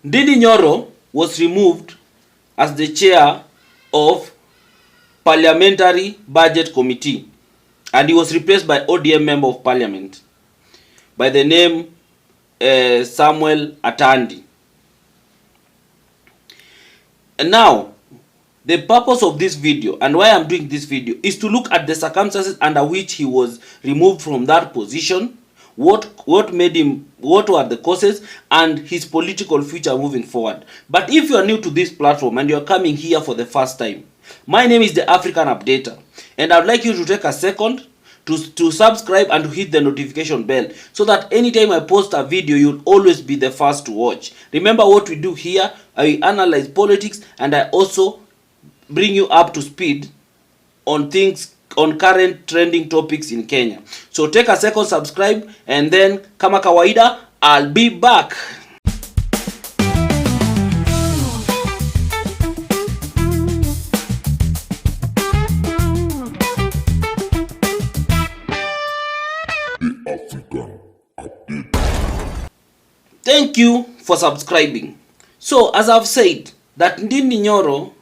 Ndindi Nyoro was removed as the chair of Parliamentary Budget Committee, and he was replaced by ODM Member of Parliament by the name Samuel Atandi. And now, the purpose of this video and why I'm doing this video is to look at the circumstances under which he was removed from that position, what made him, what were the causes, and his political future moving forward. But if you are new to this platform and you are coming here for the first time, my name is the African Updater, and I'd like you to take a second to subscribe and to hit the notification bell so that anytime I post a video, you'll always be the first to watch. Remember what we do here, I analyze politics and I also bring you up to speed on things, on current trending topics in Kenya. So take a second, subscribe, and then kama kawaida, I'll be back. Thank you for subscribing. So as I've said, that Ndindi Nyoro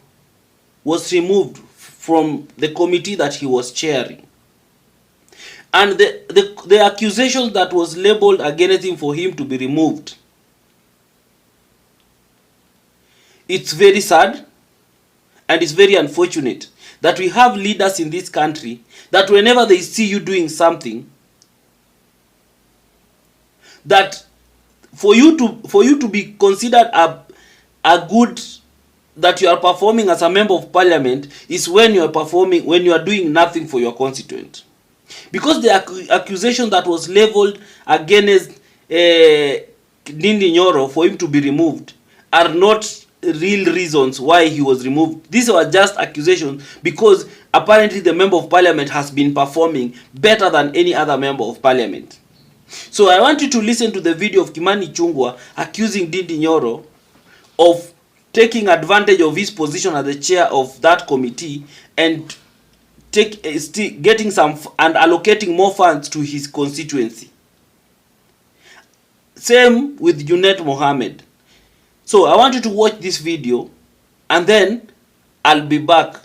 was removed from the committee that he was chairing, and the accusations that was labeled against him for him to be removed, it's very sad and it's very unfortunate that we have leaders in this country that whenever they see you doing something, that for you to be considered a good, that you are performing as a member of parliament, is when you are doing nothing for your constituent. Because the accusation that was leveled against Ndindi Nyoro for him to be removed are not real reasons why he was removed. These were just accusations because apparently the member of parliament has been performing better than any other member of parliament. So I want you to listen to the video of Kimani Chungwa accusing Ndindi Nyoro of taking advantage of his position as the chair of that committee and getting some and allocating more funds to his constituency. Same with Junet Mohammed. So I want you to watch this video and then I'll be back.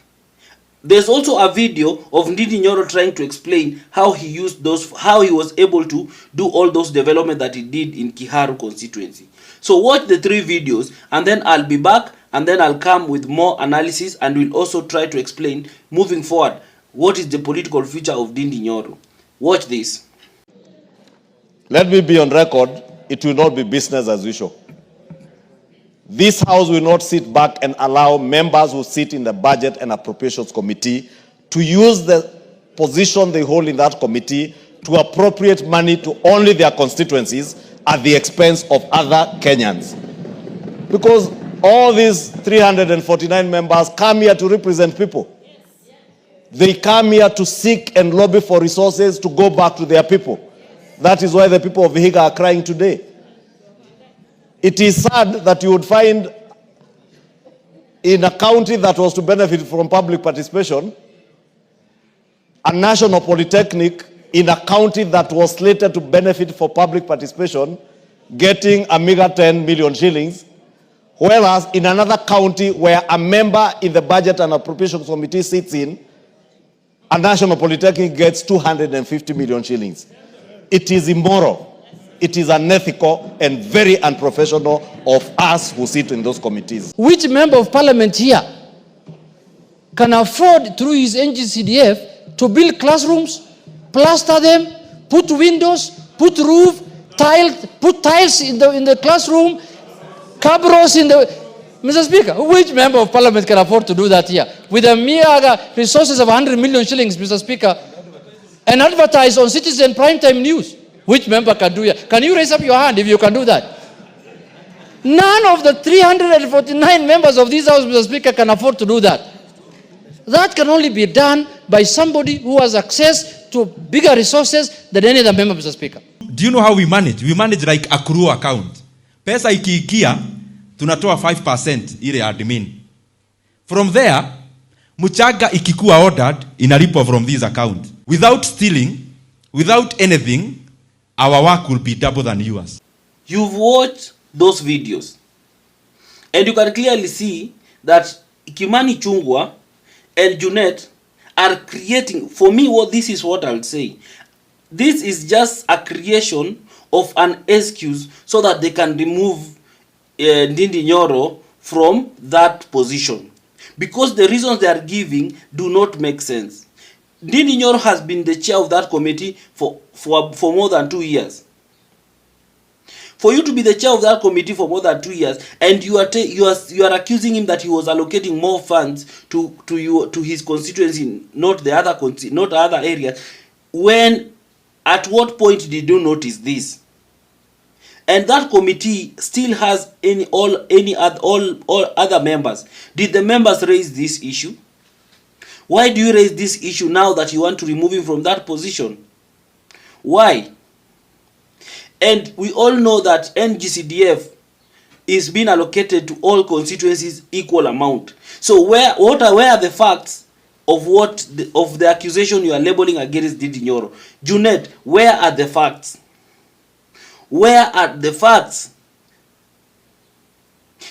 There's also a video of Ndindi Nyoro trying to explain how he used those, how he was able to do all those development that he did in Kiharu constituency. So watch the 3 videos and then I'll be back and then I'll come with more analysis and we'll also try to explain moving forward what is the political future of Ndindi Nyoro. Watch this. Let me be on record, it will not be business as usual. This House will not sit back and allow members who sit in the Budget and Appropriations Committee to use the position they hold in that committee to appropriate money to only their constituencies at the expense of other Kenyans. Because all these 349 members come here to represent people. They come here to seek and lobby for resources to go back to their people. That is why the people of Vihiga are crying today. It is sad that you would find in a county that was to benefit from public participation, a national polytechnic in a county that was slated to benefit for public participation, getting a meager 10 million shillings, whereas in another county where a member in the Budget and Appropriations Committee sits in, a national polytechnic gets 250 million shillings. It is immoral. It is unethical and very unprofessional of us who sit in those committees. Which member of parliament here can afford through his NGCDF to build classrooms, plaster them, put windows, put roof, put tiles in the classroom, cabros in the... Mr. Speaker, which member of parliament can afford to do that here? With a mere resources of 100 million shillings, Mr. Speaker, and advertise on Citizen Primetime News. Which member can do that? Can you raise up your hand if you can do that? None of the 349 members of this House, Mr. Speaker, can afford to do that. That can only be done by somebody who has access to bigger resources than any other member, Mr. Speaker. Do you know how we manage? We manage like a crew account. Pesa ikiingia, tunatoa 5% ile admin. From there, mchanga ikikuwa ordered, inalipwa from this account. Without stealing, without anything, our work will be double than yours. You've watched those videos. And you can clearly see that Kimani Chungwa and Junet are creating, for me, this is what I'll say. This is just a creation of an excuse so that they can remove Ndindi Nyoro from that position. Because the reasons they are giving do not make sense. Ndindi Nyoro has been the chair of that committee for more than 2 years. For you to be the chair of that committee for more than 2 years, and you are accusing him that he was allocating more funds to his constituency, not other areas, when at what point did you notice this? And that committee still has all other members. Did the members raise this issue? Why do you raise this issue now that you want to remove him from that position? Why? And we all know that NGCDF is being allocated to all constituencies equal amount. So where are the facts of the accusation you are labeling against Ndindi Nyoro? Junet, where are the facts? Where are the facts?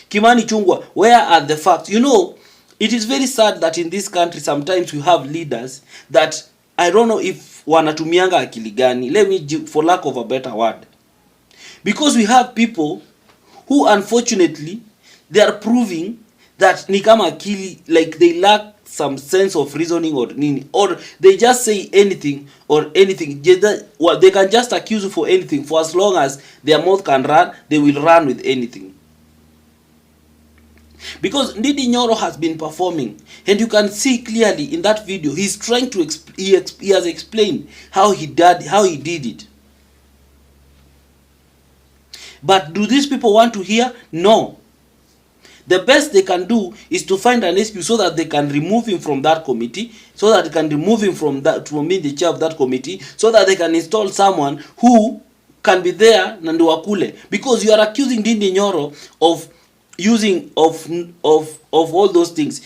Kimani Chungwa, where are the facts? You know, it is very sad that in this country sometimes we have leaders that I don't know if wanatumianga akili gani, let me, for lack of a better word. Because we have people who unfortunately they are proving that ni kama akili, like they lack some sense of reasoning or nini, or they just say anything or anything. They can just accuse you for anything. For as long as their mouth can run, they will run with anything. Because Ndindi Nyoro has been performing, and you can see clearly in that video he's trying to he has explained how he did it. But do these people want to hear? No. The best they can do is to find an excuse so that they can remove him from that committee, so that they can remove him from being the chair of that committee, so that they can install someone who can be there Nanduakule. Because you are accusing Ndindi Nyoro of using of all those things.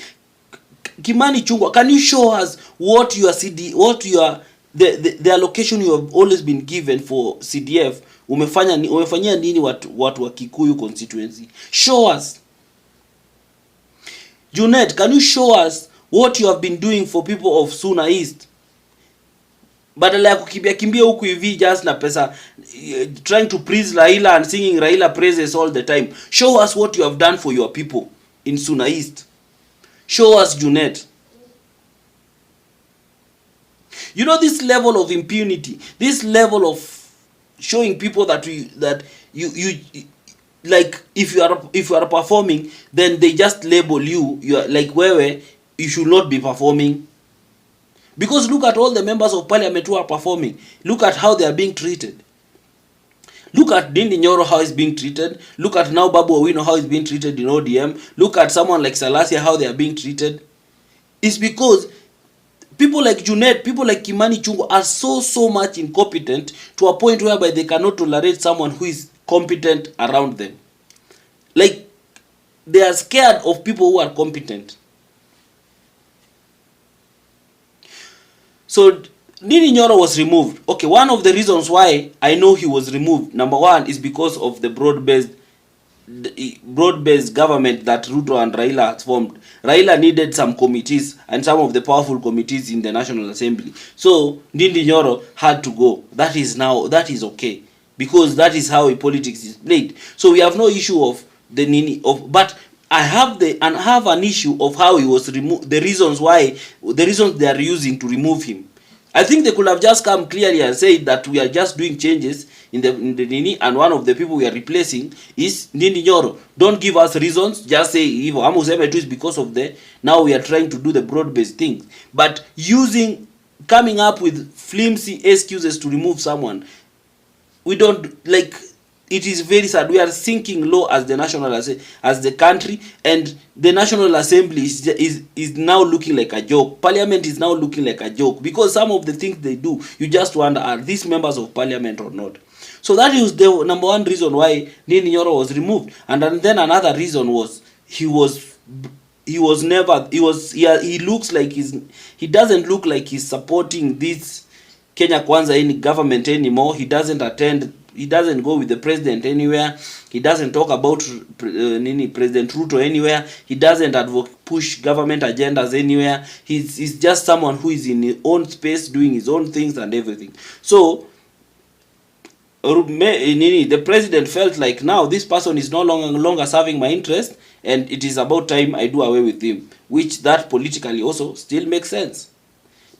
Kimani Chungwa, can you show us what the allocation you have always been given for CDF? Umefanyia nini watu wa Kikuyu constituency? Show us. Junet, can you show us what you have been doing for people of Suna East? Badala ya kimbia huku hivi just na pesa, trying to praise Raila and singing Raila praises all the time. Show us what you have done for your people in Suna East. Show us, Junet. You know, this level of impunity, this level of showing people that you like, if you are performing, then they just label you are like where you should not be performing. Because look at all the members of parliament who are performing. Look at how they are being treated. Look at Ndindi Nyoro, how he's being treated. Look at now Babu Owino, how he's being treated in ODM. Look at someone like Salasia, how they are being treated. It's because people like Junet, people like Kimani Chungwa are so much incompetent to a point whereby they cannot tolerate someone who is competent around them. Like, they are scared of people who are competent. So Ndindi Nyoro was removed. Okay, one of the reasons why I know he was removed, number one, is because of the broad-based government that Ruto and Raila had formed. Raila needed some committees and some of the powerful committees in the National Assembly. So Ndindi Nyoro had to go. That is okay, because that is how politics is played. So we have no issue of but I have an issue of how he was removed, the reasons they are using to remove him. I think they could have just come clearly and said that we are just doing changes in the Nini, and one of the people we are replacing is Ndindi Nyoro. Don't give us reasons, just say is because of now we are trying to do the broad-based things. But coming up with flimsy excuses to remove someone, we don't like. It is very sad. We are sinking low as the as the country, and the National Assembly is now looking like a joke. Parliament is now looking like a joke, because some of the things they do, you just wonder, are these members of parliament or not? So that is the number one reason why Ndindi Nyoro was removed. And then another reason was he doesn't look like he's supporting this Kenya Kwanza any government anymore. He doesn't attend He doesn't go with the president anywhere. He doesn't talk about President Ruto anywhere. He doesn't push government agendas anywhere. He's just someone who is in his own space doing his own things and everything. So the president felt like, now this person is no longer serving my interest, and it is about time I do away with him, which that politically also still makes sense.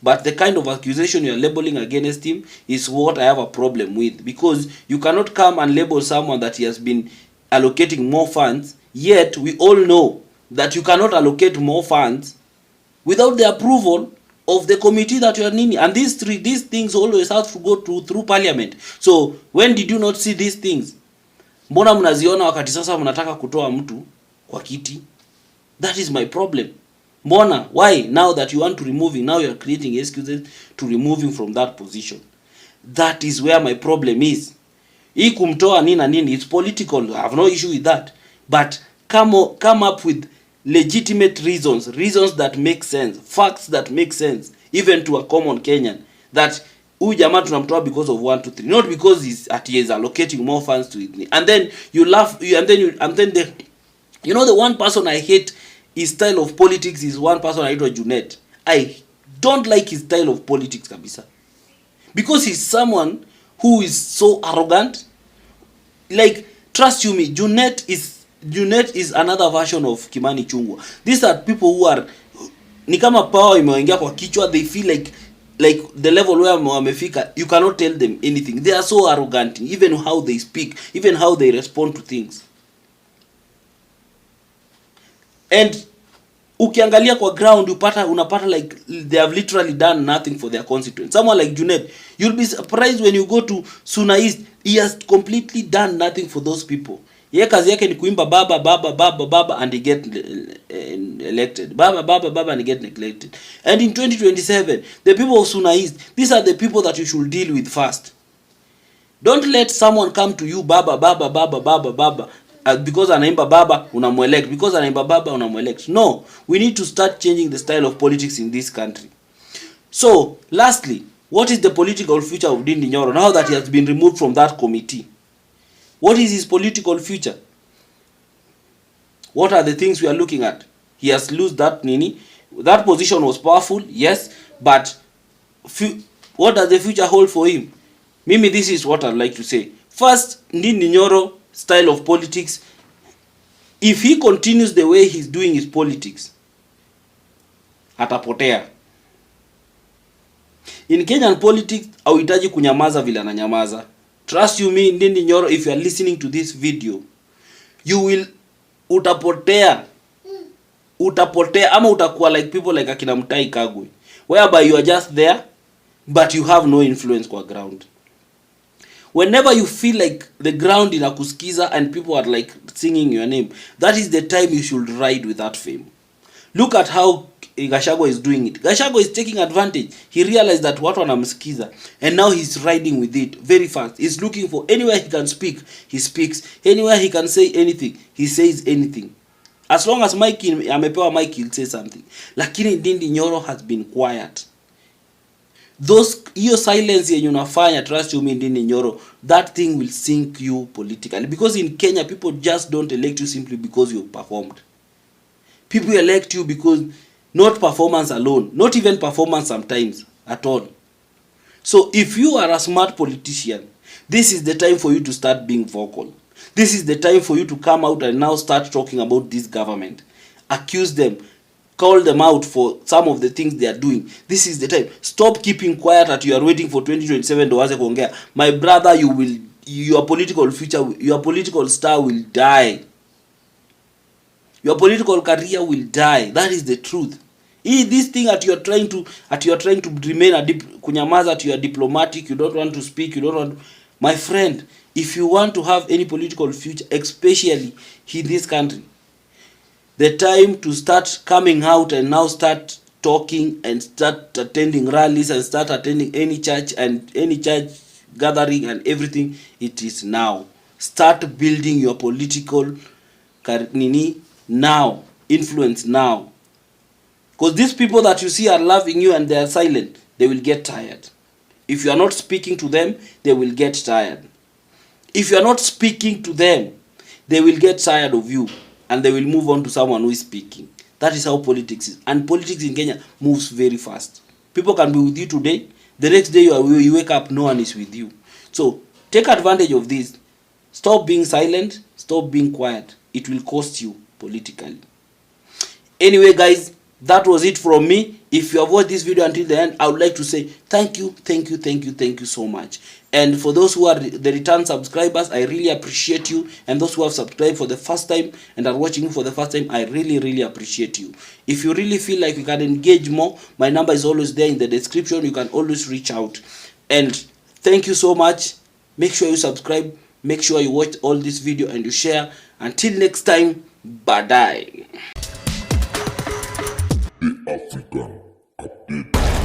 But the kind of accusation you are labeling against him is what I have a problem with, because you cannot come and label someone that he has been allocating more funds, yet we all know that you cannot allocate more funds without the approval of the committee that you are in. And these things always have to go through parliament. So when did you not see these things? Mbona mnaziona wakati sasa mnataka kutoa mtu kwa kiti? That is my problem. Mbona, why now that you want to remove him, now you are creating excuses to remove him from that position? That is where my problem is. Hii kumtoa nini, it's political. I have no issue with that. But come up with legitimate reasons that make sense, facts that make sense, even to a common Kenyan, that huyu jamaa tunamtoa because of 1 2 3, not because he is allocating more funds to it. And then you laugh, the one person I hate his style of politics is one person anaitwa Junet. I don't like his style of politics kabisa, because he's someone who is so arrogant. Like, trust you me, Junet is another version of Kimani Chungwa. These are people who are ni kama power imeingia kwa kichwa. They feel like the level where wamefika, you cannot tell them anything. They are so arrogant, even how they speak, even how they respond to things. And ukiangalia kwa ground unapata like they have literally done nothing for their constituents. Someone like Junet, you'll be surprised when you go to Suna East, he has completely done nothing for those people. Yeye kazi yake ni kuimba baba and he get elected. Baba and he get neglected. And in 2027, the people of Suna East, these are the people that you should deal with first. Don't let someone come to you baba because anaimba baba unamwelect, because anaimba baba unamwelect. No, we need to start changing the style of politics in this country. So, lastly, what is the political future of Ndindi Nyoro now that he has been removed from that committee? What is his political future? What are the things we are looking at? He has lost that nini. That position was powerful, yes, but what does the future hold for him? Mimi, this is what I'd like to say. First, Ndindi Nyoro style of politics, if he continues the way he's doing his politics, atapotea. In Kenyan politics, hauhitaji kunyamaza vile ananyamaza. Trust you me, Ndindi Nyoro, if you are listening to this video, utapotea ama utakuwa like people like akina Mutahi Kagwe, whereby you are just there but you have no influence kwa ground. Whenever you feel like the ground inakusikiza and people are like singing your name, that is the time you should ride with that fame. Look at how Gachagua is doing it. Gachagua is taking advantage. He realized that watu wanamsikiza, and now he's riding with it very fast. He's looking for anywhere he can speak, he speaks. Anywhere he can say anything, he says anything. As long as Mike amepewa Mike, he'll say something. Lakini Ndindi Nyoro has been quiet. Hiyo silence yenye unafanya, trust you me, Ndindi Nyoro, that thing will sink you politically. Because in Kenya, people just don't elect you simply because you performed. People elect you because not performance alone, not even performance sometimes at all. So if you are a smart politician, this is the time for you to start being vocal. This is the time for you to come out and now start talking about this government. Accuse them. Call them out for some of the things they are doing. This is the time. Stop keeping quiet that you are waiting for 2027 to waze kuongea. My brother, your political future, your political star will die. Your political career will die. That is the truth. This thing that you are trying to remain kunyamaza, that you are diplomatic, you don't want to speak, you don't want to, my friend, if you want to have any political future, especially in this country, the time to start coming out and now start talking and start attending rallies and start attending any church gathering and everything, it is now. Start building your political now, influence now. Because these people that you see are loving you and they are silent, they will get tired. If you are not speaking to them, they will get tired. If you are not speaking to them, they will get tired of you and they will move on to someone who is speaking. That is how politics is. And politics in Kenya moves very fast. People can be with you today, the next day you wake up, no one is with you. So take advantage of this. Stop being silent, stop being quiet. It will cost you politically. Anyway guys, that was it from me. If you have watched this video until the end, I would like to say thank you so much. And for those who are the return subscribers, I really appreciate you. And those who have subscribed for the first time and are watching for the first time, I really appreciate you. If you really feel like you can engage more, my number is always there in the description. You can always reach out. And thank you so much. Make sure you subscribe. Make sure you watch all this video and you share. Until next time, bye-bye. African update.